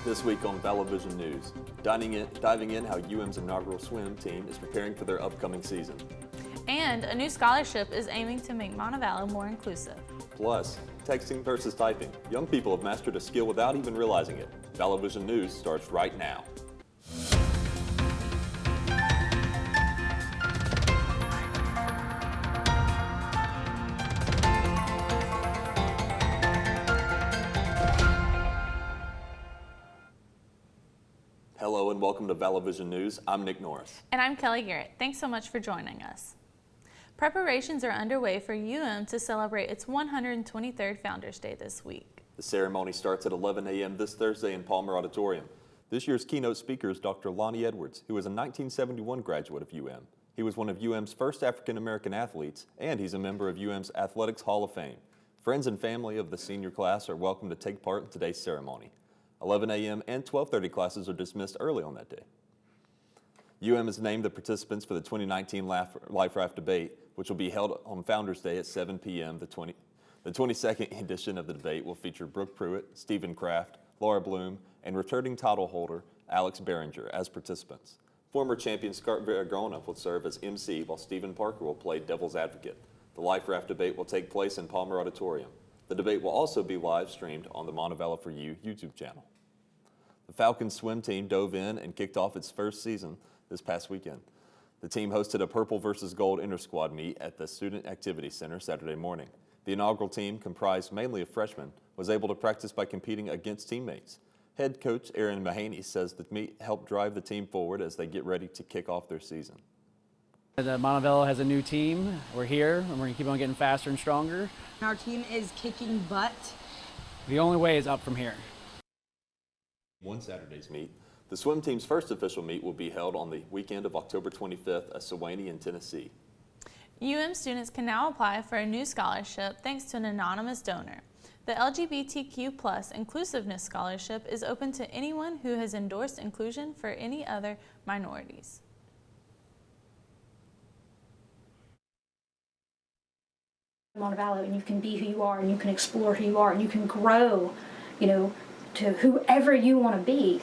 This week on Vallo News, diving in how UM's inaugural swim team is preparing for their upcoming season. And a new scholarship is aiming to make Montevallo more inclusive. Plus, texting versus typing. Young people have mastered a skill without even realizing it. Vallo News starts right now. Hello and welcome to Vallo News. I'm Nick Norris. And I'm Kelly Garrett. Thanks so much for joining us. Preparations are underway for UM to celebrate its 123rd Founders Day this week. The ceremony starts at 11 a.m. this Thursday in Palmer Auditorium. This year's keynote speaker is Dr. Lonnie Edwards, who is a 1971 graduate of UM. He was one of UM's first African-American athletes, and he's a member of UM's Athletics Hall of Fame. Friends and family of the senior class are welcome to take part in today's ceremony. 11 a.m. and 12:30 classes are dismissed early on that day. UM has named the participants for the 2019 Life Raft Debate, which will be held on Founders Day at 7 p.m. The 22nd edition of the debate will feature Brooke Pruitt, Stephen Kraft, Laura Bloom, and returning title holder Alex Behringer as participants. Former champion Scott Vergona will serve as MC, while Stephen Parker will play devil's advocate. The Life Raft Debate will take place in Palmer Auditorium. The debate will also be live streamed on the Montevallo For You YouTube channel. The Falcons swim team dove in and kicked off its first season this past weekend. The team hosted a purple versus gold inter-squad meet at the Student Activity Center Saturday morning. The inaugural team, comprised mainly of freshmen, was able to practice by competing against teammates. Head coach Aaron Mahaney says the meet helped drive the team forward as they get ready to kick off their season. Montevallo has a new team. We're here, and we're going to keep on getting faster and stronger. Our team is kicking butt. The only way is up from here. One Saturday's meet. The swim team's first official meet will be held on the weekend of October 25th at Sewanee in Tennessee. UM students can now apply for a new scholarship thanks to an anonymous donor. The LGBTQ+ Inclusiveness Scholarship is open to anyone who has endorsed inclusion for any other minorities. Montevallo, and you can be who you are, and you can explore who you are, and you can grow, to whoever you want to be.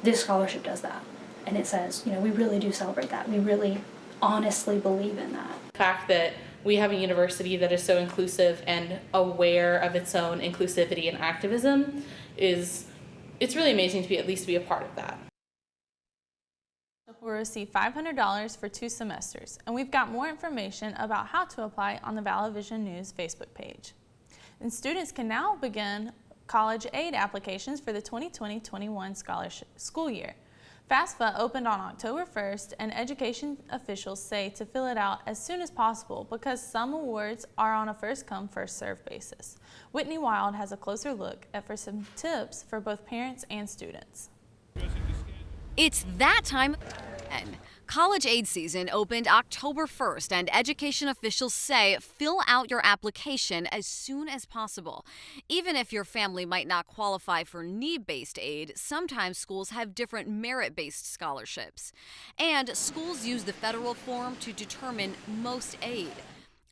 This scholarship does that, and it says, we really do celebrate that. We really honestly believe in that. The fact that we have a university that is so inclusive and aware of its own inclusivity and activism it's really amazing to at least be a part of that. Will receive $500 for 2 semesters, and we've got more information about how to apply on the Vallo News Facebook page. And students can now begin college aid applications for the 2020-21 school year. FAFSA opened on October 1st, and education officials say to fill it out as soon as possible because some awards are on a first-come, first-served basis. Whitney Wild has a closer look at some tips for both parents and students. It's that time. College aid season opened October 1st, and education officials say fill out your application as soon as possible. Even if your family might not qualify for need-based aid, sometimes schools have different merit-based scholarships. And schools use the federal form to determine most aid.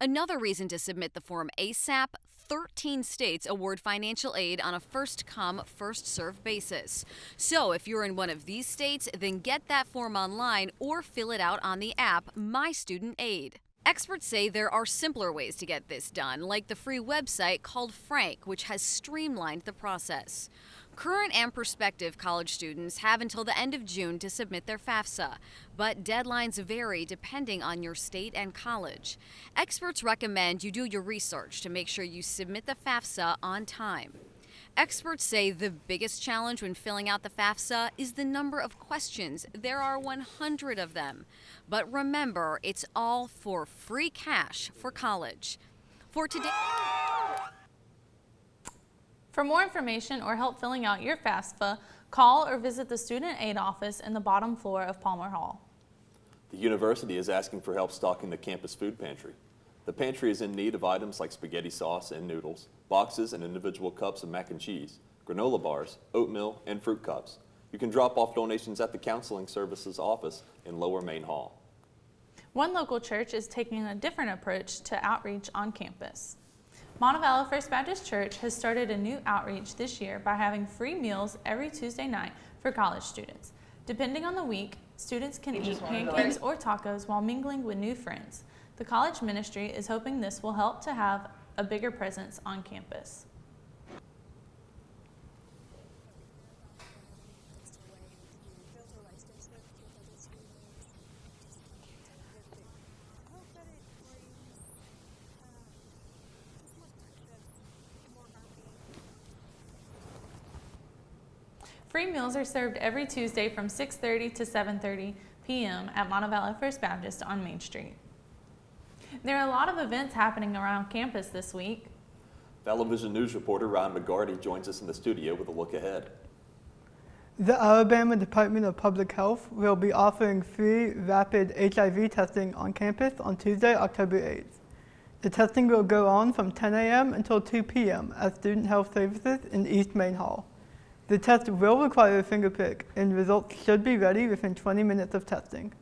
Another reason to submit the form ASAP: 13 states award financial aid on a first-come, first-served basis. So if you're in one of these states, then get that form online or fill it out on the app My Student Aid. Experts say there are simpler ways to get this done, like the free website called Frank, which has streamlined the process. Current and prospective college students have until the end of June to submit their FAFSA, but deadlines vary depending on your state and college. Experts recommend you do your research to make sure you submit the FAFSA on time. Experts say the biggest challenge when filling out the FAFSA is the number of questions. There are 100 of them. But remember, it's all for free cash for college. For today. For more information or help filling out your FAFSA, call or visit the Student Aid Office in the bottom floor of Palmer Hall. The university is asking for help stocking the campus food pantry. The pantry is in need of items like spaghetti sauce and noodles, boxes and individual cups of mac and cheese, granola bars, oatmeal, and fruit cups. You can drop off donations at the Counseling Services office in Lower Main Hall. One local church is taking a different approach to outreach on campus. Montevallo First Baptist Church has started a new outreach this year by having free meals every Tuesday night for college students. Depending on the week, students can eat pancakes or tacos while mingling with new friends. The college ministry is hoping this will help to have a bigger presence on campus. Free meals are served every Tuesday from 6:30 to 7:30 p.m. at Montevallo First Baptist on Main Street. There are a lot of events happening around campus this week. Vallo Vision News reporter Ryan McGarty joins us in the studio with a look ahead. The Alabama Department of Public Health will be offering free rapid HIV testing on campus on Tuesday, October 8th. The testing will go on from 10 a.m. until 2 p.m. at Student Health Services in East Main Hall. The test will require a finger prick, and results should be ready within 20 minutes of testing.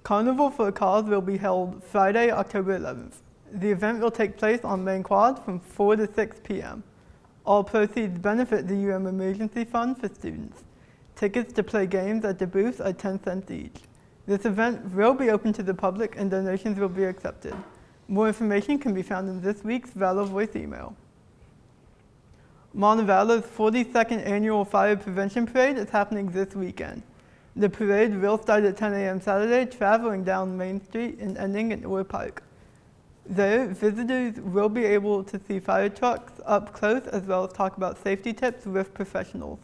Carnival for a Cause will be held Friday, October 11th. The event will take place on Main Quad from 4 to 6 p.m. All proceeds benefit the UM Emergency Fund for students. Tickets to play games at the booths are 10 cents each. This event will be open to the public and donations will be accepted. More information can be found in this week's Vallo Voice email. Montevallo's 42nd Annual Fire Prevention Parade is happening this weekend. The parade will start at 10 a.m. Saturday, traveling down Main Street and ending at Orr Park. There, visitors will be able to see fire trucks up close as well as talk about safety tips with professionals.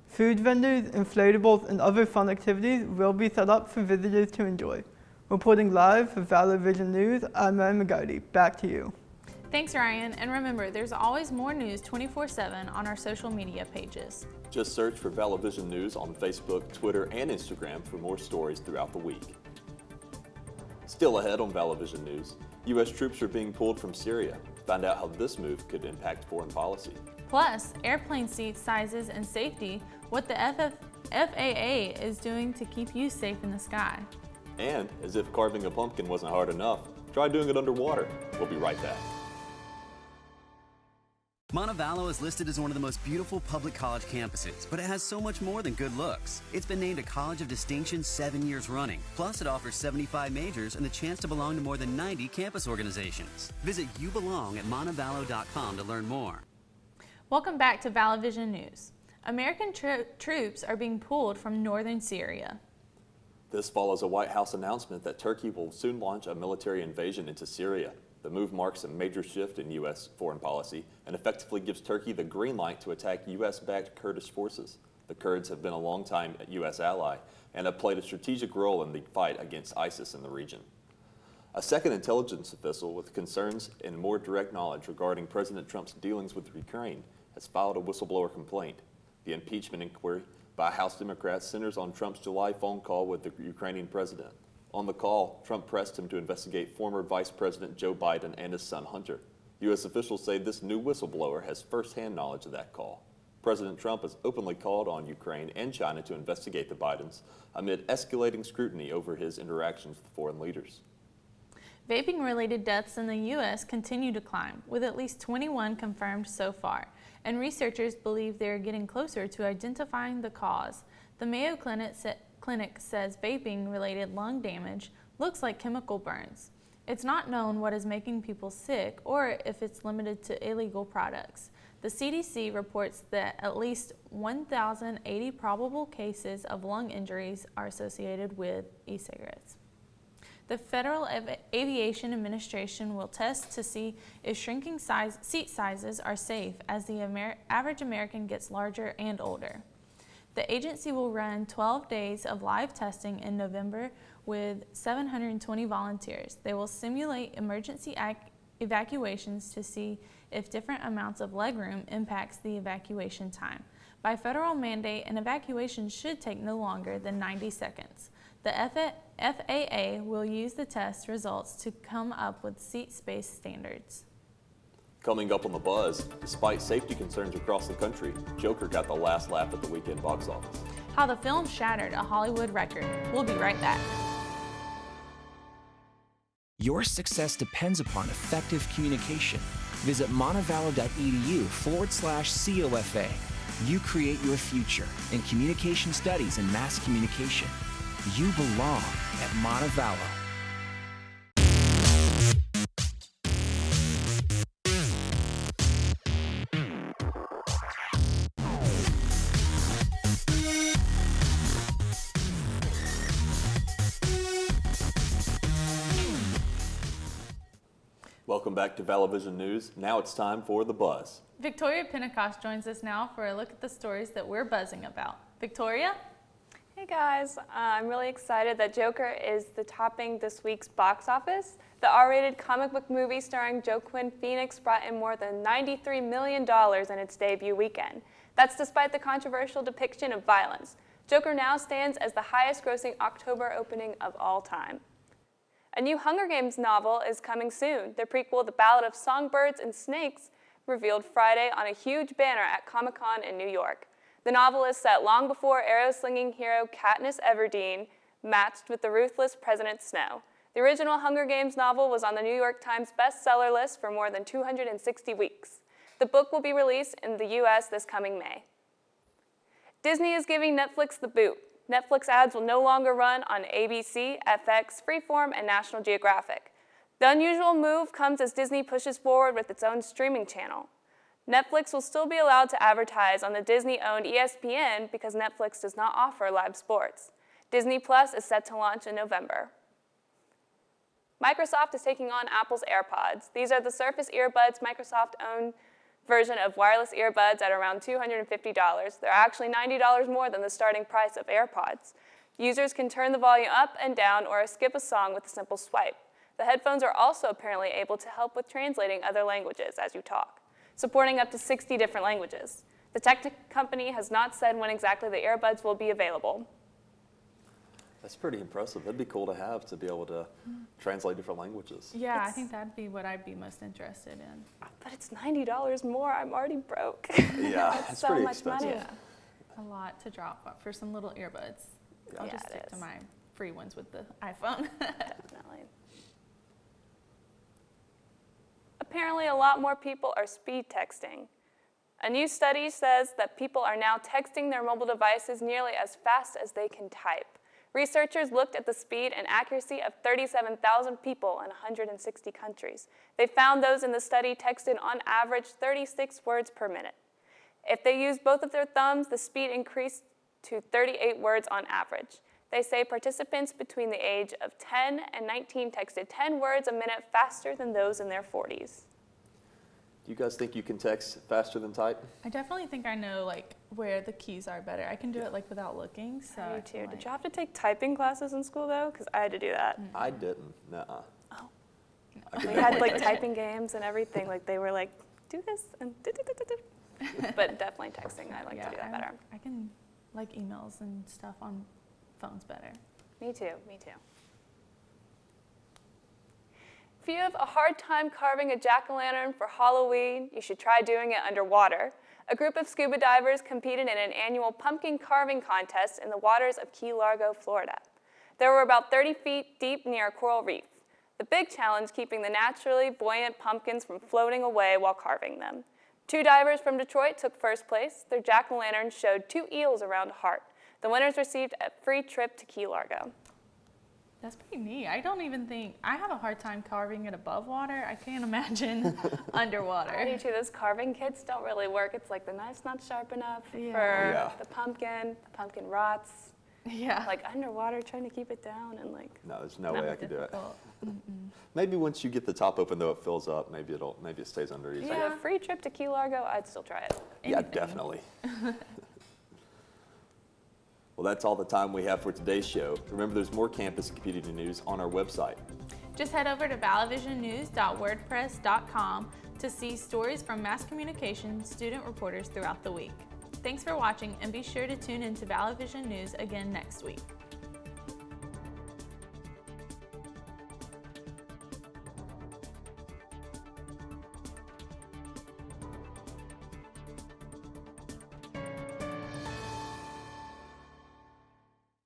Food vendors, inflatables, and other fun activities will be set up for visitors to enjoy. Reporting live for Vallo Vision News, I'm Ryan McGarty. Back to you. Thanks, Ryan, and remember, there's always more news 24/7 on our social media pages. Just search for Vallo Vision News on Facebook, Twitter, and Instagram for more stories throughout the week. Still ahead on Vallo Vision News, U.S. troops are being pulled from Syria. Find out how this move could impact foreign policy. Plus, airplane seat sizes and safety, what the FAA is doing to keep you safe in the sky. And, as if carving a pumpkin wasn't hard enough, try doing it underwater. We'll be right back. Montevallo is listed as one of the most beautiful public college campuses, but it has so much more than good looks. It's been named a College of Distinction 7 years running. Plus, it offers 75 majors and the chance to belong to more than 90 campus organizations. Visit YouBelong at montevallo.com to learn more. Welcome back to Vallo Vision News. American troops are being pulled from northern Syria. This follows a White House announcement that Turkey will soon launch a military invasion into Syria. The move marks a major shift in U.S. foreign policy and effectively gives Turkey the green light to attack U.S.-backed Kurdish forces. The Kurds have been a long-time U.S. ally and have played a strategic role in the fight against ISIS in the region. A second intelligence official with concerns and more direct knowledge regarding President Trump's dealings with Ukraine has filed a whistleblower complaint. The impeachment inquiry by House Democrats centers on Trump's July phone call with the Ukrainian president. On the call, Trump pressed him to investigate former Vice President Joe Biden and his son Hunter. U.S. officials say this new whistleblower has firsthand knowledge of that call. President Trump has openly called on Ukraine and China to investigate the Bidens amid escalating scrutiny over his interactions with foreign leaders. Vaping-related deaths in the U.S. continue to climb, with at least 21 confirmed so far, and researchers believe they are getting closer to identifying the cause. The Mayo Clinic says vaping-related lung damage looks like chemical burns. It's not known what is making people sick or if it's limited to illegal products. The CDC reports that at least 1,080 probable cases of lung injuries are associated with e-cigarettes. The Federal Aviation Administration will test to see if shrinking seat sizes are safe as the average American gets larger and older. The agency will run 12 days of live testing in November with 720 volunteers. They will simulate emergency evacuations to see if different amounts of legroom impacts the evacuation time. By federal mandate, an evacuation should take no longer than 90 seconds. The FAA will use the test results to come up with seat space standards. Coming up on The Buzz, despite safety concerns across the country, Joker got the last laugh at the weekend box office. How the film shattered a Hollywood record. We'll be right back. Your success depends upon effective communication. Visit montevallo.edu/COFA. You create your future in communication studies and mass communication. You belong at Montevallo. Welcome back to Vallo Vision News. Now it's time for The Buzz. Victoria Pentecost joins us now for a look at the stories that we're buzzing about. Victoria? Hey guys, I'm really excited that Joker is topping this week's box office. The R-rated comic book movie starring Joaquin Phoenix brought in more than $93 million in its debut weekend. That's despite the controversial depiction of violence. Joker now stands as the highest-grossing October opening of all time. A new Hunger Games novel is coming soon. The prequel, The Ballad of Songbirds and Snakes, revealed Friday on a huge banner at Comic-Con in New York. The novel is set long before arrow-slinging hero Katniss Everdeen matched with the ruthless President Snow. The original Hunger Games novel was on the New York Times bestseller list for more than 260 weeks. The book will be released in the U.S. this coming May. Disney is giving Netflix the boot. Netflix ads will no longer run on ABC, FX, Freeform, and National Geographic. The unusual move comes as Disney pushes forward with its own streaming channel. Netflix will still be allowed to advertise on the Disney-owned ESPN because Netflix does not offer live sports. Disney Plus is set to launch in November. Microsoft is taking on Apple's AirPods. These are the Surface earbuds Microsoft-owned version of wireless earbuds at around $250. They're actually $90 more than the starting price of AirPods. Users can turn the volume up and down or skip a song with a simple swipe. The headphones are also apparently able to help with translating other languages as you talk, supporting up to 60 different languages. The tech company has not said when exactly the earbuds will be available. That's pretty impressive. That'd be cool to have, to be able to translate different languages. Yeah, I think that'd be what I'd be most interested in. But it's $90 more. I'm already broke. Yeah, it's it's so pretty much expensive. money. Yeah, a lot to drop for some little earbuds. I'll Yeah, just it stick to is. my free ones with the iPhone. Definitely. Apparently, a lot more people are speed texting. A new study says that people are now texting their mobile devices nearly as fast as they can type. Researchers looked at the speed and accuracy of 37,000 people in 160 countries. They found those in the study texted on average 36 words per minute. If they used both of their thumbs, the speed increased to 38 words on average. They say participants between the age of 10 and 19 texted 10 words a minute faster than those in their 40s. Do you guys think you can text faster than type? I definitely think I know like where the keys are better. I can do it like without looking. So I I do too. can, Did you have to take typing classes in school though? Because I had to do that. I didn't. Nuh-uh. Oh. I could We had definitely like text. typing games and everything. Like they were like, do this and do. But definitely texting. I like to do that better. I can like emails and stuff on phones better. Me too. Me too. If you have a hard time carving a jack-o'-lantern for Halloween, you should try doing it underwater. A group of scuba divers competed in an annual pumpkin carving contest in the waters of Key Largo, Florida. They were about 30 feet deep near a coral reef. The big challenge, keeping the naturally buoyant pumpkins from floating away while carving them. 2 divers from Detroit took first place. Their jack-o'-lanterns showed 2 eels around a heart. The winners received a free trip to Key Largo. That's pretty neat. I don't even think, I have a hard time carving it above water. I can't imagine underwater. I do too. Those carving kits don't really work. It's like the knife's not sharp enough for the pumpkin rots. Yeah. Like underwater trying to keep it down and like. No, there's no way I could do it. Difficult. Maybe once you get the top open though, it fills up. Maybe it stays under easier. Yeah, a free trip to Key Largo, I'd still try it. Yeah, definitely. Well, that's all the time we have for today's show. Remember, there's more campus and community news on our website. Just head over to vallovisionnews.wordpress.com to see stories from mass communication student reporters throughout the week. Thanks for watching, and be sure to tune into Vallo Vision News again next week.